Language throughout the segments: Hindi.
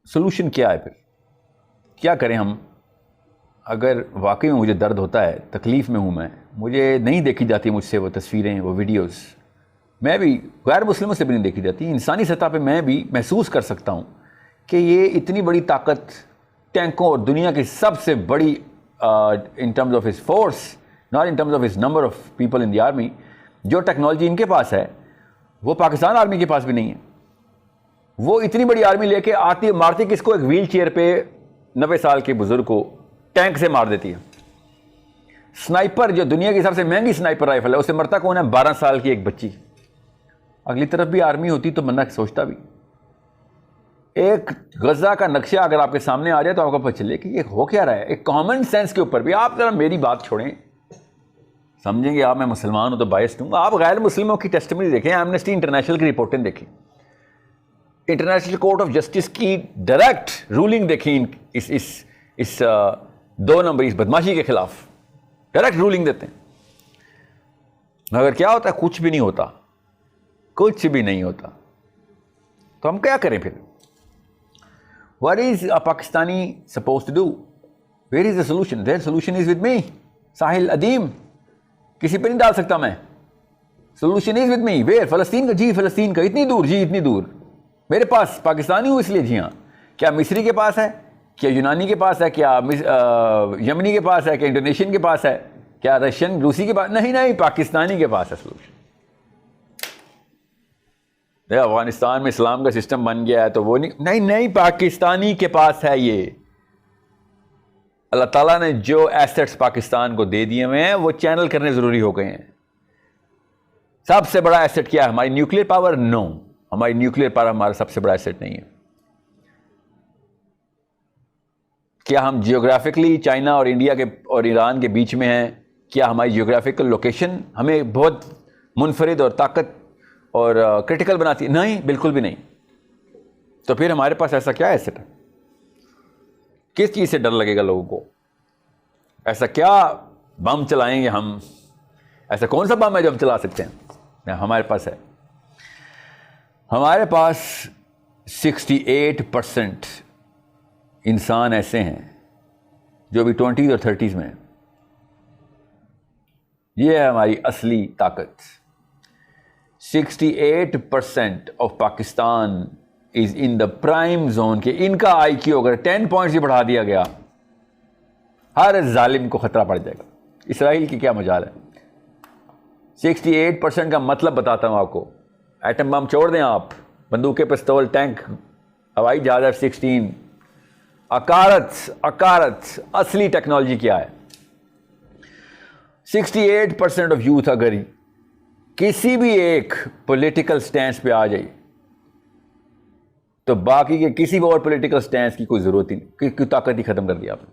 सोल्यूशन क्या है फिर? क्या करें हम? अगर वाकई में मुझे दर्द होता है, तकलीफ़ में हूँ मैं, मुझे नहीं देखी जाती मुझसे वो तस्वीरें, वो वीडियोस, मैं भी गैर मुस्लिमों से भी नहीं देखी जाती, इंसानी सतह पे मैं भी महसूस कर सकता हूँ कि ये इतनी बड़ी ताकत टैंकों और दुनिया की सबसे बड़ी in terms of his force, not in terms of his number of people in the army, जो टेक्नोलॉजी इनके पास है वो पाकिस्तान आर्मी के पास भी नहीं है। वो इतनी बड़ी आर्मी लेके आती मारती किसको? एक व्हील चेयर पे 90 साल के बुजुर्ग को टैंक से मार देती है। स्नाइपर, जो दुनिया की सबसे महंगी स्नाइपर राइफल है, उससे मरता कौन है? 12 साल की एक बच्ची। अगली तरफ भी आर्मी होती तो बंदा सोचता भी। एक गजा का नक्शा अगर आपके सामने आ जाए तो आपको पता चले कि ये हो क्या रहा है। एक कॉमन सेंस के ऊपर भी आप जरा मेरी बात छोड़ें, समझेंगे आप मैं मुसलमान हूं तो बायस्ड हूं। आप गैर मुस्लिमों की टेस्टिमनी देखें, एमनेस्टी इंटरनेशनल की रिपोर्टें देखें, इंटरनेशनल कोर्ट ऑफ जस्टिस की डायरेक्ट रूलिंग देखें, इस 2 नंबर इस बदमाशी के खिलाफ डायरेक्ट रूलिंग देते हैं। मगर क्या होता है? कुछ भी नहीं होता, कुछ भी नहीं होता। तो हम क्या करें फिर? What is a Pakistani suppose to do? Where is the solution? Their solution is with me, Sahil Adeem. किसी पे नहीं डाल सकता मैं। Solution is with me. Where? फलस्तीन का? जी फलस्तीन का। इतनी दूर? जी इतनी दूर। मेरे पास पाकिस्तानी हूं इसलिए। जी हाँ। क्या मिस्री के पास है? क्या यूनानी के पास है? क्या यमनी के पास है? क्या इंडोनेशियन के पास है? क्या रशियन रूसी के पास? नहीं नहीं, पाकिस्तानी के पास है सोल्यूशन। अफगानिस्तान में इस्लाम का सिस्टम बन गया है तो वो नहीं नहीं, पाकिस्तानी के पास है ये। अल्लाह ताला ने जो एसेट्स पाकिस्तान को दे दिए हुए हैं वो चैनल करने जरूरी हो गए हैं। सबसे बड़ा एसेट क्या है? हमारी न्यूक्लियर पावर? नो, हमारी न्यूक्लियर पावर हमारा सबसे बड़ा एसेट नहीं है। क्या हम जियोग्राफिकली चाइना और इंडिया के और ईरान के बीच में हैं? क्या हमारी जियोग्राफिकल लोकेशन हमें बहुत मुनफरिद और ताकत और क्रिटिकल बनाती है? नहीं, बिल्कुल भी नहीं। तो फिर हमारे पास ऐसा क्या एसेट है? किस चीज़ से डर लगेगा लोगों को? ऐसा क्या बम चलाएंगे हम? ऐसा कौन सा बम है जो हम चला सकते हैं? हमारे पास है। हमारे पास 68% इंसान ऐसे हैं जो भी 20s और 30s में हैं। ये है हमारी असली ताकत। 68% of Pakistan is in the prime zone के इनका IQ अगर 10 पॉइंट्स ही बढ़ा दिया गया, हर जालिम को खतरा पड़ जाएगा। इसराइल की क्या मजाल है? 68% का मतलब बताता हूं आपको। एटम बम छोड़ दें आप, बंदूकें, पिस्तौल, टैंक, हवाई जहाज F-16, अकारत असली टेक्नोलॉजी क्या है? 68% ऑफ यूथ अगर किसी भी एक पॉलिटिकल स्टैंड पे आ जाए तो बाकी के किसी भी और पॉलिटिकल स्टैंड की कोई जरूरत ही नहीं, की ताकत ही खत्म कर दिया आपने।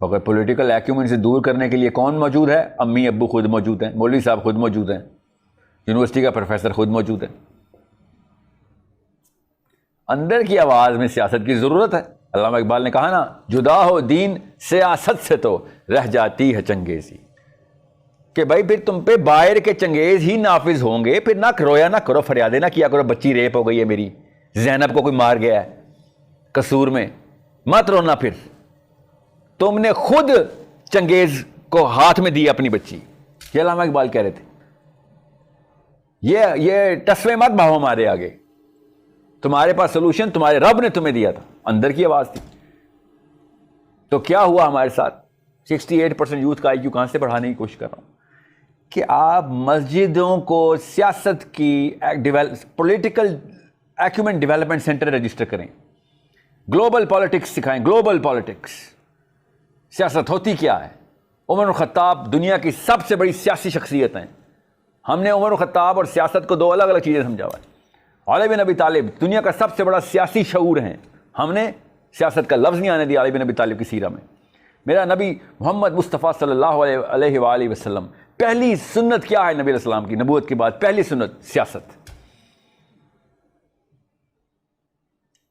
अगर पॉलिटिकल एक्यूमेंट से दूर करने के लिए कौन मौजूद है? अम्मी अब्बू खुद मौजूद हैं, मौलवी साहब खुद मौजूद हैं, यूनिवर्सिटी का प्रोफेसर खुद मौजूद है। अंदर की आवाज में सियासत की जरूरत है। अल्लामा इकबाल ने कहा ना, जुदा हो दीन सियासत से तो रह जाती है चंगेजी। कि भाई फिर तुम पे बाहर के चंगेज ही नाफिज होंगे। फिर ना रोया ना करो, फरियादे ना किया करो, बच्ची रेप हो गई है मेरी, ज़ैनब को कोई मार गया है कसूर में, मत रोना। फिर तुमने खुद चंगेज को हाथ में दी अपनी बच्ची। ये अल्लामा इकबाल कह रहे थे। ये टसवे मत भाव हमारे आगे। तुम्हारे पास सोल्यूशन तुम्हारे रब ने तुम्हें दिया था, अंदर की आवाज थी। तो क्या हुआ हमारे साथ? 68% यूथ का IQ कहां से बढ़ाने की कोशिश कर रहा हूं कि आप मस्जिदों को सियासत की political acumen development centre register करें, ग्लोबल पॉलिटिक्स सिखाएं। ग्लोबल पॉलिटिक्स, सियासत होती क्या है? उमर खत्ताब दुनिया की सबसे बड़ी सियासी शख्सियत हैं। हमने उमर खत्ताब और सियासत को 2 अलग अलग चीज़ें समझा हुआ है। अली बिन अबी तालिब दुनिया का सबसे बड़ा सियासी शऊर हैं। हमने सियासत का लफ्ज़ नहीं आने दिया अली बिन अबी तालिब की सीरा में। मेरा नबी मोहम्मद मुस्तफ़ा सल्लल्लाहु अलैहि वसल्लम, पहली सुन्नत क्या है नबी अलैहिस्सलाम की? नबूवत के बाद पहली सुन्नत सियासत।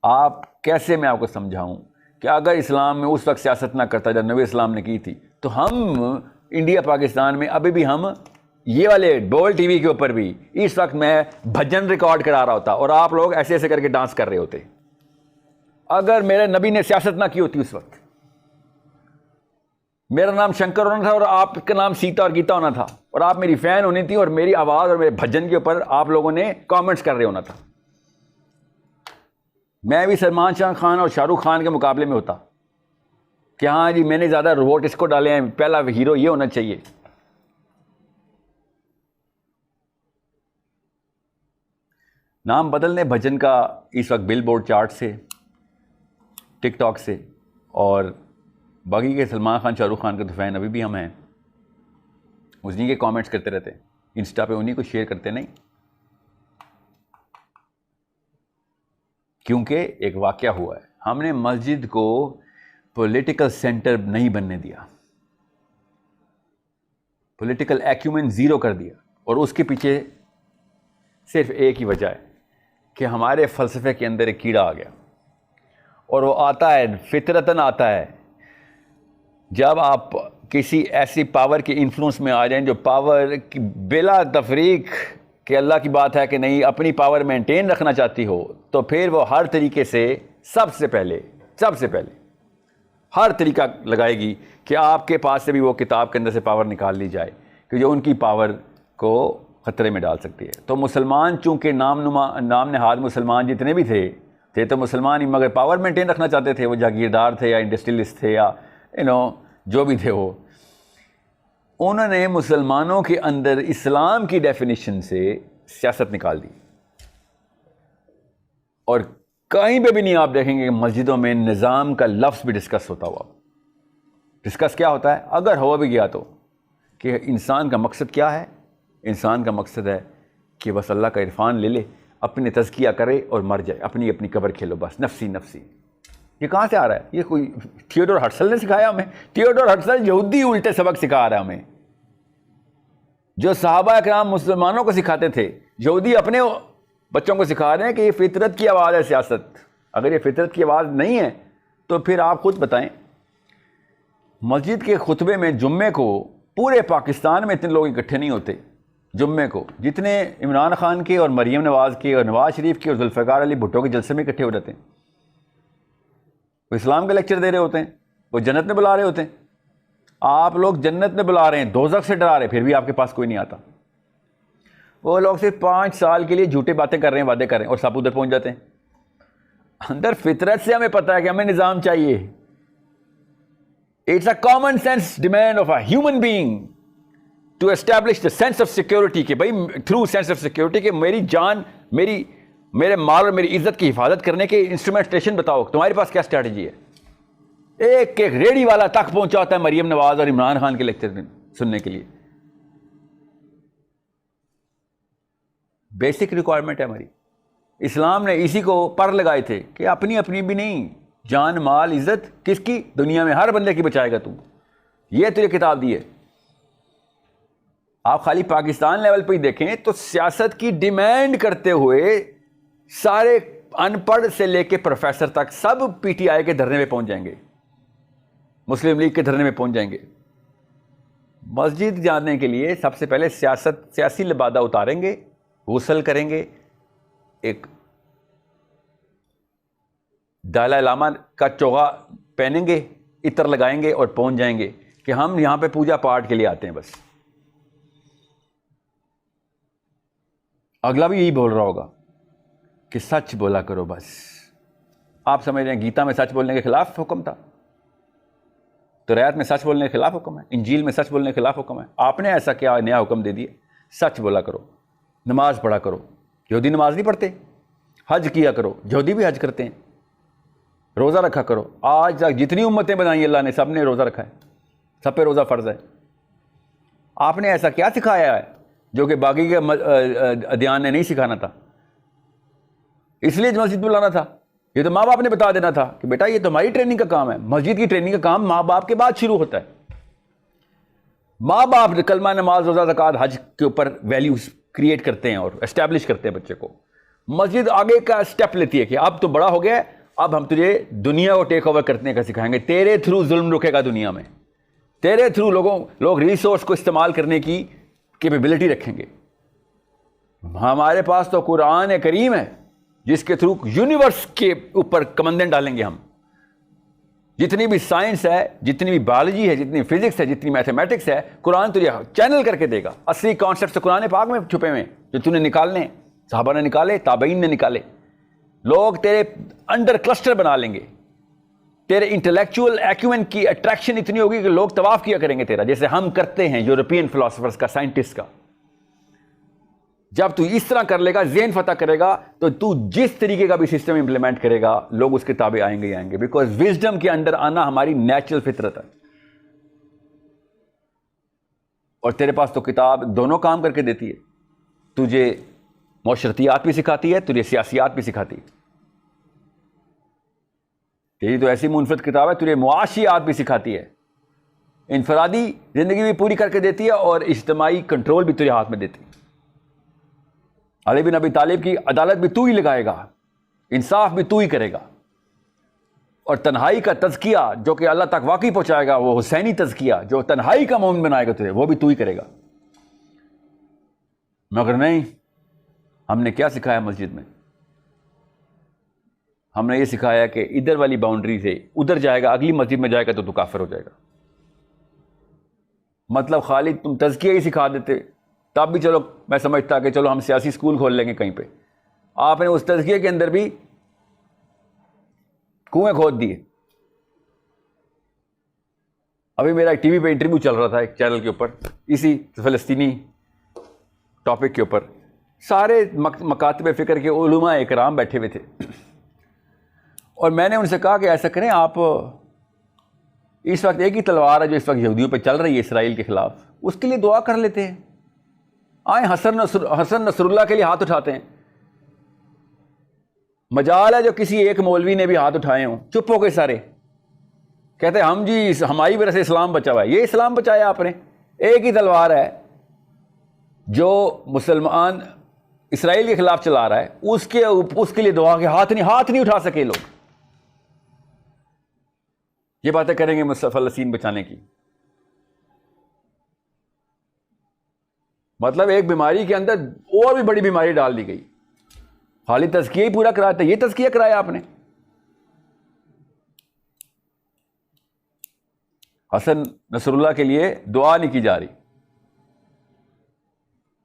आप कैसे मैं आपको समझाऊं कि अगर इस्लाम में उस वक्त सियासत ना करता जब नबी इस्लाम ने की थी, तो हम इंडिया पाकिस्तान में अभी भी हम ये वाले बोल टीवी के ऊपर भी इस वक्त मैं भजन रिकॉर्ड करा रहा होता और आप लोग ऐसे ऐसे करके डांस कर रहे होते। अगर मेरे नबी ने सियासत ना की होती उस वक्त, मेरा नाम शंकर होना था और आपका नाम सीता और गीता होना था, और आप मेरी फैन होनी थी, और मेरी आवाज़ और मेरे भजन के ऊपर आप लोगों ने कमेंट्स कर रहे होना था, मैं भी सलमान शाह खान और शाहरुख खान के मुकाबले में होता कि हाँ जी मैंने ज़्यादा वोट इसको डाले हैं, पहला हीरो ये होना चाहिए। नाम बदलने भजन का इस वक्त बिलबोर्ड चार्ट से, टिकटॉक से, और बाकी के सलमान खान शाहरुख खान के तो फ़ैन अभी भी हम हैं, उन्हीं के कमेंट्स करते रहते हैं, इंस्टा पे उन्हीं को शेयर करते नहीं, क्योंकि एक वाक़या हुआ है, हमने मस्जिद को पॉलिटिकल सेंटर नहीं बनने दिया, पॉलिटिकल एक्यूमेन ज़ीरो कर दिया, और उसके पीछे सिर्फ एक ही वजह है कि हमारे फ़लसफ़े के अंदर एक कीड़ा आ गया, और वो आता है फितरतन आता है जब आप किसी ऐसी पावर के इन्फ्लुएंस में आ जाएं जो पावर की बिला तफरीक कि अल्लाह की बात है कि नहीं अपनी पावर मेंटेन रखना चाहती हो, तो फिर वो हर तरीके से सबसे पहले हर तरीका लगाएगी कि आपके पास से भी वो किताब के अंदर से पावर निकाल ली जाए कि जो उनकी पावर को ख़तरे में डाल सकती है। तो मुसलमान चूँकि नाम नहाद मुसलमान जितने भी थे तो मुसलमान ही, मगर पावर मेंटेन रखना चाहते थे, वो जागीरदार थे या इंडस्ट्रियलिस्ट थे या जो भी थे, वो उन्होंने मुसलमानों के अंदर इस्लाम की डेफिनेशन से सियासत निकाल दी, और कहीं पे भी नहीं आप देखेंगे कि मस्जिदों में निज़ाम का लफ्ज़ भी डिस्कस होता हुआ। डिस्कस क्या होता है, अगर हो भी गया तो, कि इंसान का मकसद क्या है, इंसान का मकसद है कि बस अल्लाह का इरफान ले ले, अपने तज़किया करे और मर जाए, अपनी अपनी कब्र खेलो बस, नफसी नफसी। ये कहाँ से आ रहा है? ये कोई थियोडोर हर्टसल ने सिखाया हमें? थियोडोर हर्टसल यहूदी उल्टे सबक सिखा रहा है हमें, जो सहाबा कराम मुसलमानों को सिखाते थे, यहूदी अपने बच्चों को सिखा रहे हैं कि ये फितरत की आवाज़ है सियासत। अगर ये फितरत की आवाज़ नहीं है तो फिर आप खुद बताएं। मस्जिद के खुतबे में जुम्मे को पूरे पाकिस्तान में इतने लोग इकट्ठे नहीं होते जुम्मे को, जितने इमरान खान के और मरीम नवाज़ के और नवाज़ शरीफ के और जुल्फ़िकार अली भुट्टो के जलसे में इकट्ठे हो जाते हैं। वो इस्लाम का लेक्चर दे रहे होते हैं, वो जन्नत में बुला रहे होते हैं। आप लोग जन्नत में बुला रहे हैं, दोज़ख से डरा रहे हैं, फिर भी आपके पास कोई नहीं आता। वो लोग सिर्फ 5 साल के लिए झूठी बातें कर रहे हैं, वादे कर रहे हैं, और सब उधर पहुंच जाते हैं। अंदर फितरत से हमें पता है कि हमें निज़ाम चाहिए। It's a common sense demand of a human being to establish the sense of security, कि भाई थ्रू सेंस ऑफ सिक्योरिटी कि मेरी जान, मेरे माल और मेरी इज्जत की हिफाजत करने के इंस्ट्रूमेंटेशन बताओ, तुम्हारे पास क्या स्ट्रैटेजी है। एक एक रेडी वाला तक पहुंचा होता है मरीम नवाज और इमरान खान के लेक्चर सुनने के लिए। बेसिक रिक्वायरमेंट है हमारी। इस्लाम ने इसी को पर लगाए थे कि अपनी अपनी भी नहीं, जान माल इज्जत किसकी, दुनिया में हर बंदे की बचाएगा तू, ये तुझे किताब दी है। आप खाली पाकिस्तान लेवल पे ही देखें तो सियासत की डिमांड करते हुए सारे अनपढ़ से लेके प्रोफेसर तक सब पीटीआई के धरने में पहुंच जाएंगे, मुस्लिम लीग के धरने में पहुंच जाएंगे। मस्जिद जाने के लिए सबसे पहले सियासी लिबादा उतारेंगे, गुस्ल करेंगे, एक दलाई लामा का चोगा पहनेंगे, इत्र लगाएंगे और पहुंच जाएंगे कि हम यहां पे पूजा पाठ के लिए आते हैं बस। अगला भी यही बोल रहा होगा कि सच बोला करो बस। आप समझ रहे हैं गीता में सच बोलने के खिलाफ हुक्म था, तौरात में सच बोलने के खिलाफ हुक्म है, इंजील में सच बोलने के खिलाफ हुक्म है। आपने ऐसा क्या नया हुक्म दे दिया? सच बोला करो, नमाज पढ़ा करो। यहूदी नमाज नहीं पढ़ते, हज किया करो, यहूदी भी हज करते हैं। रोज़ा रखा करो। आज तक जितनी उम्मतें बनाई अल्लाह ने, सब ने रोज़ा रखा है, सब पे रोज़ा फ़र्ज़ है। आपने ऐसा क्या सिखाया है जो कि बाकी के अदियान ने नहीं सिखाना था? इसलिए मस्जिद बुलाना था। ये तो माँ बाप ने बता देना था कि बेटा ये तुम्हारी ट्रेनिंग का काम है। मस्जिद की ट्रेनिंग का काम माँ बाप के बाद शुरू होता है। माँ बाप कलमा, नमाज, रोज़ा, ज़कात, हज के ऊपर वैल्यूज क्रिएट करते हैं और एस्टैब्लिश करते हैं बच्चे को। मस्जिद आगे का स्टेप लेती है कि अब तो बड़ा हो गया है, अब हम तुझे दुनिया को टेक ओवर करने का सिखाएंगे। तेरे थ्रू जुल्म रुकेगा दुनिया में, तेरे थ्रू लोग रिसोर्स को इस्तेमाल करने की कैपेबिलिटी रखेंगे। हमारे पास तो कुरान करीम है जिसके थ्रू यूनिवर्स के ऊपर कमंडन डालेंगे हम। जितनी भी साइंस है, जितनी भी बायोलॉजी है, जितनी फिजिक्स है, जितनी मैथमेटिक्स है, कुरान तुझे चैनल करके देगा। असली कॉन्सेप्ट तो कुरान पाक में छुपे हुए जो तूने निकालने, सहाबा ने निकाले, ताबईन ने निकाले। लोग तेरे अंडर क्लस्टर बना लेंगे। तेरे इंटेलेक्चुअल एक्यूमेंट की अट्रैक्शन इतनी होगी कि लोग तवाफ किया करेंगे तेरा, जैसे हम करते हैं यूरोपियन फिलोसोफर्स का, साइंटिस्ट का। जब तू इस तरह कर लेगा, ज़हन फतह करेगा, तो तू जिस तरीके का भी सिस्टम इंप्लीमेंट करेगा, लोग उसके ताबे आएंगे ही आएंगे। बिकॉज विजडम के अंदर आना हमारी नेचुरल फितरत है। और तेरे पास तो किताब दोनों काम करके देती है। तुझे मौशरतियात भी सिखाती है, तुझे सियासियात भी सिखाती है। तेरी तो ऐसी मुनफरद किताब है, तुझे मुआशियात भी सिखाती है। इनफरादी जिंदगी भी पूरी करके देती है और इज्तिमाई कंट्रोल भी तुझे हाथ में देती है। अली बिन अबी तालिब की अदालत भी तू ही लगाएगा, इंसाफ भी तू ही करेगा। और तन्हाई का तज़किया जो कि अल्लाह तक वाकई पहुंचाएगा, वो हुसैनी तज़किया जो तन्हाई का मोमिन बनाएगा तुझे, वो भी तू ही करेगा। मगर नहीं, हमने क्या सिखाया मस्जिद में? हमने ये सिखाया कि इधर वाली बाउंड्री से उधर जाएगा, अगली मस्जिद में जाएगा तो तू काफिर हो जाएगा। मतलब खाली तुम तज़किया ही सिखा देते, तब भी चलो मैं समझता कि चलो हम सियासी स्कूल खोल लेंगे कहीं पे। आपने उस तज़किये के अंदर भी कुएं खोद दिए। अभी मेरा टीवी पे इंटरव्यू चल रहा था एक चैनल के ऊपर, इसी फ़लस्तीनी टॉपिक के ऊपर। सारे मकातब फ़िक्र के उलमा इकराम बैठे हुए थे और मैंने उनसे कहा कि ऐसा करें, आप इस वक्त एक ही तलवार है जो इस वक्त यहूदियों पे चल रही है इसराइल के ख़िलाफ़, उसके लिए दुआ कर लेते हैं। आए हसन नसरुल्लाह के लिए हाथ उठाते हैं। मजाल है जो किसी एक मौलवी ने भी हाथ उठाए हों, चुप हो गए सारे। कहते हैं हम जी हमारी वजह से इस्लाम बचा हुआ है। ये इस्लाम बचाया आपने? एक ही तलवार है जो मुसलमान इसराइल के खिलाफ चला रहा है, उसके लिए दुआ के हाथ नहीं उठा सके लोग। ये बातें करेंगे फ़लस्तीन बचाने की। मतलब एक बीमारी के अंदर और भी बड़ी बीमारी डाल दी गई। खाली तज़किया ही पूरा कराया था, ये तज़किया कराया आपने। हसन नसरुल्लाह के लिए दुआ नहीं की जा रही,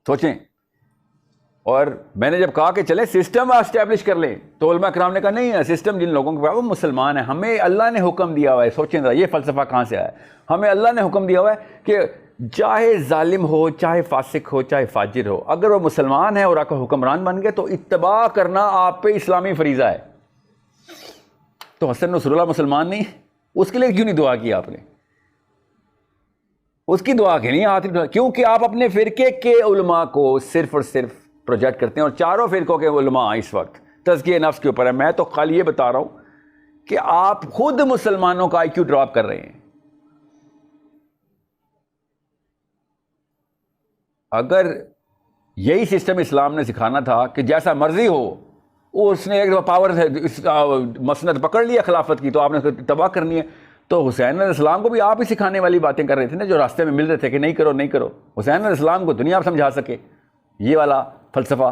सोचें। और मैंने जब कहा कि चले सिस्टम एस्टैब्लिश कर लें, तो उलमा कराम ने कहा नहीं है, सिस्टम जिन लोगों के पास वो मुसलमान है, हमें अल्लाह ने हुक्म दिया हुआ है। सोचें जरा, ये फ़लसफ़ा कहाँ से आया? हमें अल्लाह ने हुक्म दिया हुआ है कि चाहे जालिम हो, चाहे फासिक हो, चाहे फाजिर हो, अगर वो मुसलमान है और आपका हुक्मरान बन गए तो इत्तबा करना आप पे इस्लामी फरीज़ा है। तो हसन नसरुल्लाह मुसलमान नहीं, उसके लिए क्यों नहीं दुआ की आपने? उसकी दुआ के लिए हाथ नहीं, क्योंकि आप अपने फ़िरके के उलमा को सिर्फ और सिर्फ प्रोजेक्ट करते हैं। और चारों फ़िरकों के उलमा इस वक्त तज़किये नफ्स के ऊपर है। मैं तो खाली ये बता रहा हूँ कि आप खुद मुसलमानों का IQ ड्रॉप कर रहे हैं। अगर यही सिस्टम इस्लाम ने सिखाना था कि जैसा मर्जी हो, उसने एक पावर मसनद पकड़ लिया खिलाफत की, तो आपने उसको तबाह करनी है। तो हुसैन अलैहिस्सलाम को भी आप ही सिखाने वाली बातें कर रहे थे ना, जो रास्ते में मिल रहे थे कि नहीं करो नहीं करो। हुसैन अलैहिस्सलाम को दुनिया आप समझा सके ये वाला फलसफा।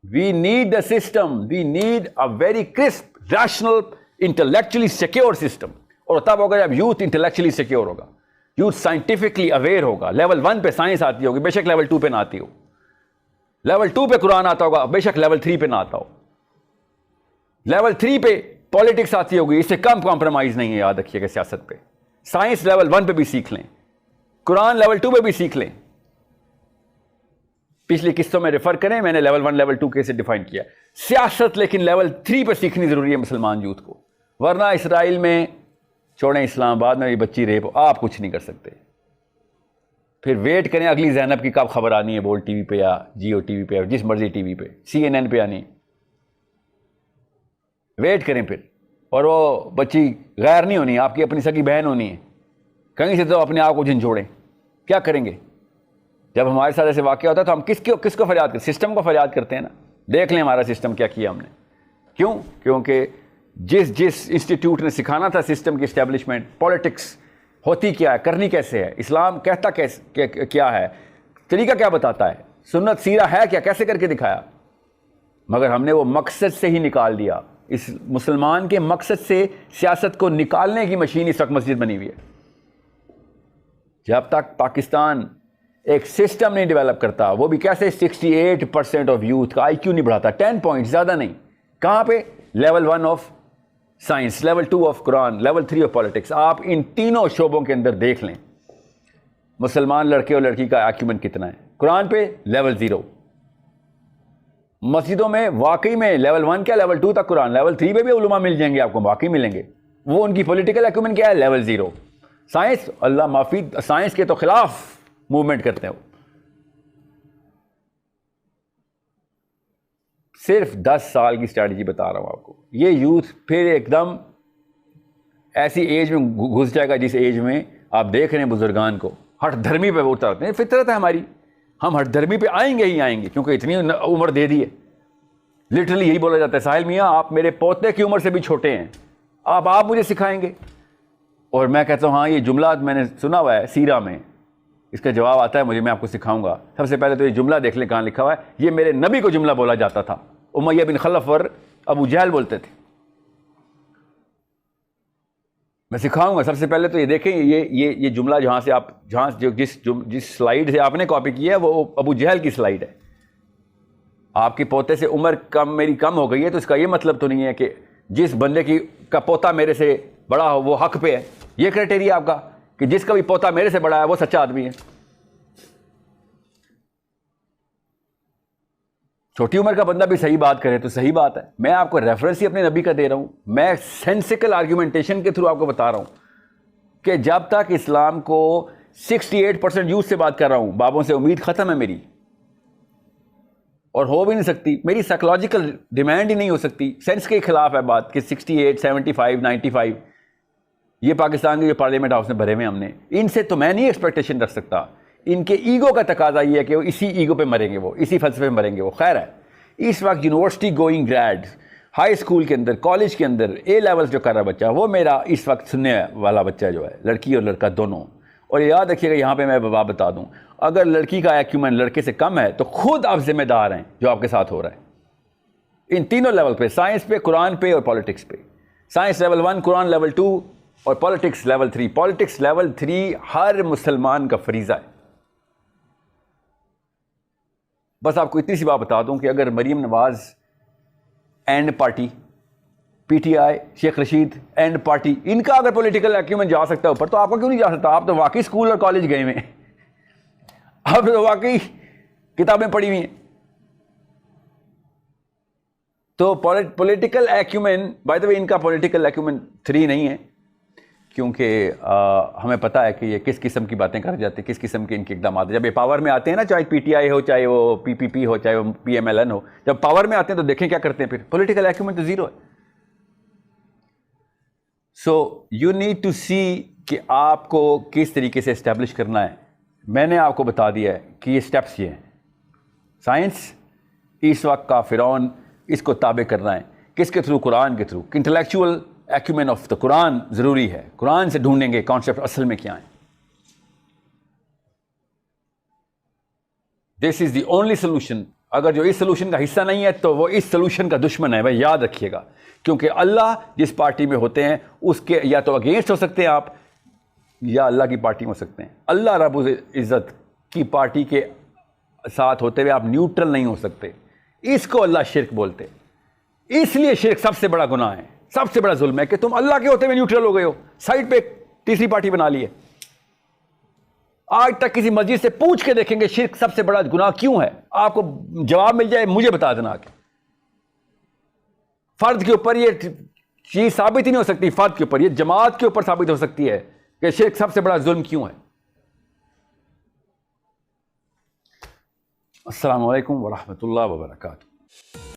We need the system, we need a very crisp, rational, intellectually secure system. और तब होगा जब यूथ इंटेलेक्चुअली सिक्योर होगा, यूथ साइंटिफिकली अवेयर होगा। लेवल 1 पे साइंस आती होगी, बेशक लेवल 2 पे ना आती हो। लेवल 2 पे कुरान आता होगा, बेशक लेवल 3 पे ना आता हो। लेवल 3 पे पॉलिटिक्स आती होगी, इससे कम कॉम्प्रोमाइज नहीं है, याद रखिएगा सियासत पे। साइंस लेवल 1 पे भी सीख लें, कुरान लेवल 2 पे भी सीख लें। पिछली किस्तों में रेफर करें, मैंने लेवल 1 लेवल 2 कैसे डिफाइन किया। सियासत लेकिन लेवल 3 पे सीखनी जरूरी है मुसलमान यूथ को, वरना इसराइल में छोड़ें, इस्लामाबाद में भी बच्ची रेप हो, आप कुछ नहीं कर सकते। फिर वेट करें अगली ज़ैनब की कब खबर आनी है, बोल टीवी पे या जियो टीवी पे या जिस मर्जी टीवी पे, CNN पे आनी, वेट करें फिर। और वो बच्ची गैर नहीं होनी, आपकी अपनी सगी बहन होनी है, कहीं से तो अपने आप को झंझोड़ें। क्या करेंगे जब हमारे साथ ऐसे वाक़या होता है? तो हम किसको फरियाद करते? सिस्टम को फरियाद करते हैं ना। देख लें हमारा सिस्टम क्या किया हमने। क्यों? क्योंकि जिस इंस्टीट्यूट ने सिखाना था सिस्टम की इस्टेब्लिशमेंट, पॉलिटिक्स होती क्या है, करनी कैसे है, इस्लाम कहता क्या है, तरीका क्या बताता है, सुन्नत सीरा है क्या, कैसे करके दिखाया। मगर हमने वो मकसद से ही निकाल दिया। इस मुसलमान के मकसद से सियासत को निकालने की मशीन इस वक्त मस्जिद बनी हुई है। जब तक पाकिस्तान एक सिस्टम नहीं डेवलप करता, वो भी कैसे, 68% ऑफ यूथ का IQ नहीं बढ़ाता, 10 पॉइंट, ज़्यादा नहीं। कहाँ पे, level 1 of science, level 2 of Quran, level 3 of politics. आप इन तीनों शोबों के अंदर देख लें मुसलमान लड़के और लड़की का एक्यूमेंट कितना है। कुरान पे लेवल 0, मस्जिदों में वाकई में लेवल 1 क्या, लेवल 2 तक कुरान, लेवल 3 पे भी उलमा मिल जाएंगे आपको, वाकई मिलेंगे। वो उनकी पॉलिटिकल एक्यूमेंट क्या है, लेवल 0। साइंस, अल्लाह माफी, साइंस के तो खिलाफ मूवमेंट करते हैं। सिर्फ 10 साल की स्ट्रैटेजी बता रहा हूं आपको। ये यूथ फिर एकदम ऐसी एज में घुस जाएगा जिस एज में आप देख रहे हैं बुजुर्गान को हठ धर्मी पे उतारते हैं। फितरत है हमारी, हम हठ धर्मी पे आएंगे ही आएंगे, क्योंकि इतनी उम्र दे दी है। लिटरली यही बोला जाता है, साहिल मियाँ आप मेरे पोते की उम्र से भी छोटे हैं, आप मुझे सिखाएंगे। और मैं कहता हूँ हाँ, ये जुमला मैंने सुना हुआ है सीरा में, इसका जवाब आता है मुझे, मैं आपको सिखाऊंगा। सबसे पहले तो ये जुमला देख लें कहाँ लिखा हुआ है। ये मेरे नबी को जुमला बोला जाता था, उमय्या बिन खलफ और अबू जहल बोलते थे। मैं सिखाऊंगा। सबसे पहले तो ये देखें, ये जुमला जिस स्लाइड से आपने कॉपी किया है वो अबू जहल की स्लाइड है। आपकी पोते से उम्र मेरी कम हो गई है, तो इसका ये मतलब तो नहीं है कि जिस बंदे का पोता मेरे से बड़ा हो वो हक पे है। ये क्राइटेरिया आपका कि जिसका भी पोता मेरे से बड़ा है वो सच्चा आदमी है। छोटी उम्र का बंदा भी सही बात करे तो सही बात है। मैं आपको रेफरेंस ही अपने नबी का दे रहा हूं, मैं सेंसिकल आर्गुमेंटेशन के थ्रू आपको बता रहा हूं कि जब तक इस्लाम को 68% यूथ से बात कर रहा हूं, बाबों से उम्मीद खत्म है मेरी, और हो भी नहीं सकती। मेरी साइकोलॉजिकल डिमांड ही नहीं हो सकती। सेंस के खिलाफ है बात कि 68, 75, 95 ये पाकिस्तान के जो पार्लियामेंट हाउस में भरे हुए हमने, इनसे तो मैं नहीं एक्सपेक्टेशन रख सकता। इनके ईगो का तकाजा ये है कि वो इसी ईगो पे मरेंगे, वो इसी फलसफे में मरेंगे वो। खैर है, इस वक्त university going grade, high school के अंदर, कॉलेज के अंदर A लेवल्स जो कर रहा बच्चा, वो मेरा इस वक्त सुनने वाला बच्चा जो है, लड़की और लड़का दोनों। और याद रखिएगा, यहाँ पे मैं बात बता दूँ, अगर लड़की का एक्यूमेंट लड़के से कम है तो खुद आप जिम्मेदार हैं जो आपके साथ हो रहा है। इन तीनों लेवल पे, साइंस पे, कुरान पे और पॉलिटिक्स पे। साइंस लेवल 1, कुरान लेवल 2 और पॉलिटिक्स लेवल 3। पॉलिटिक्स लेवल 3 हर मुसलमान का फरीज़ा है। बस आपको इतनी सी बात बता दूं कि अगर Maryam Nawaz and party, PTI, Sheikh Rashid and party, इनका अगर पॉलिटिकल एक्यूमेंट जा सकता है ऊपर, तो आपका क्यों नहीं जा सकता? आप तो वाकई स्कूल और कॉलेज गए हुए हैं, आप तो वाकई किताबें पढ़ी हुई हैं। तो political acumen, by the way, इनका पॉलिटिकल एक्यूमेंट 3 नहीं है, क्योंकि हमें पता है कि ये किस किस्म की बातें कर जाते हैं, किस किस्म के इनके इकदाम आते हैं। जब ये पावर में आते हैं ना, चाहे PTI हो, चाहे वो PPP हो, चाहे वो PMLN हो, जब पावर में आते हैं तो देखें क्या करते हैं फिर। पॉलिटिकल एक्यूमेंट तो 0 है। सो यू नीड टू सी कि आपको किस तरीके से इस्टेब्लिश करना है। मैंने आपको बता दिया है कि ये स्टेप्स ये हैं। साइंस इस वक्त का फिरौन, इसको ताबे करना है किसके थ्रू? कुरान के through. Intellectual acumen of the Quran ज़रूरी है। कुरान से ढूंढेंगे कॉन्सेप्ट असल में क्या है। This is the only solution. अगर जो इस सोल्यूशन का हिस्सा नहीं है तो वो इस सोल्यूशन का दुश्मन है, भाई याद रखिएगा। क्योंकि अल्लाह जिस पार्टी में होते हैं उसके या तो अगेंस्ट हो सकते हैं आप, या अल्लाह की पार्टी में हो सकते हैं। अल्लाह रब्बुल इज़्ज़त की पार्टी के साथ होते हुए आप न्यूट्रल नहीं हो सकते। इसको अल्लाह शिर्क बोलते। इसलिए शिर्क सबसे बड़ा गुनाह है, सबसे बड़ा जुल्म है कि तुम अल्लाह के होते हुए न्यूट्रल हो गए हो, साइड पे तीसरी पार्टी बना ली है। आज तक किसी मस्जिद से पूछ के देखेंगे शिर्क सबसे बड़ा गुनाह क्यों है, आपको जवाब मिल जाए, मुझे बता देना कि फर्द के ऊपर ये चीज साबित ही नहीं हो सकती, फर्द के ऊपर, ये जमात के ऊपर साबित हो सकती है कि शिर्क सबसे बड़ा जुल्म क्यों है। अस्सलामु अलैकुम व रहमतुल्लाहि व बरकातहू।